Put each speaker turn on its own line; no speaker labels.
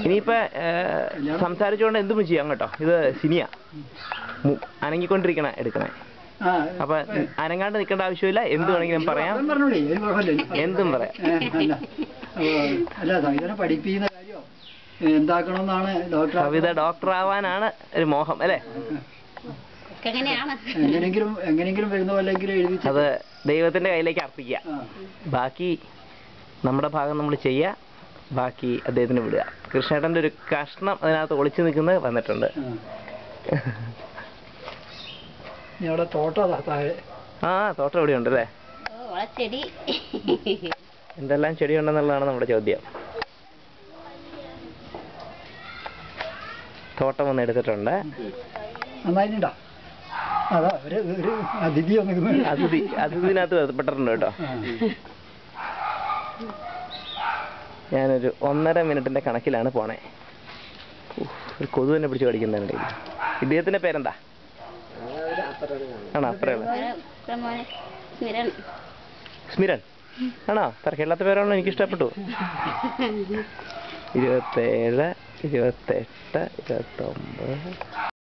ഇനിയിപ്പോ സംസാരിച്ചുകൊണ്ട് എന്തും ചെയ്യാം കേട്ടോ. ഇത് സിനിയ അനങ്ങിക്കൊണ്ടിരിക്കണ എടുക്കണേ. അപ്പൊ അനങ്ങാണ്ട് നിൽക്കേണ്ട ആവശ്യമില്ല. എന്ത് വേണമെങ്കിലും പറയാം, എന്തും പറയാം. കവിത ഡോക്ടർ ആവാനാണ് ഒരു മോഹം അല്ലേ? അത് ദൈവത്തിന്റെ കയ്യിലേക്ക് അർപ്പിക്കുക. ബാക്കി നമ്മുടെ ഭാഗം നമ്മൾ ചെയ്യുക, ബാക്കി അദ്ദേഹത്തിന് വിടുക. കൃഷ്ണേട്ടന്റെ ഒരു കഷ്ണം അതിനകത്ത് ഒളിച്ചു നിൽക്കുന്നത് വന്നിട്ടുണ്ട്. ആ തോട്ടം ഇവിടെ ഉണ്ട് അല്ലേ? എന്തെല്ലാം ചെടി ഉണ്ടെന്നുള്ളതാണ് നമ്മുടെ ചോദ്യം. തോട്ടം ഒന്ന് എടുത്തിട്ടുണ്ട്. അതിഥിനകത്ത് പെട്ടിട്ടുണ്ട് കേട്ടോ. ഞാനൊരു 1.5 മിനിറ്റിന്റെ കണക്കിലാണ് പോണേ. ഒരു കൊതു തന്നെ പിടിച്ച് കടിക്കുന്നുണ്ട്. ഇദ്ദേഹത്തിന്റെ പേരെന്താ? ആണോ? അത്രയുള്ള സ്മിരൻ ആണോ? തിരക്കില്ലാത്ത പേരാണോ? എനിക്ക് ഇഷ്ടപ്പെട്ടു. 27, 28, 29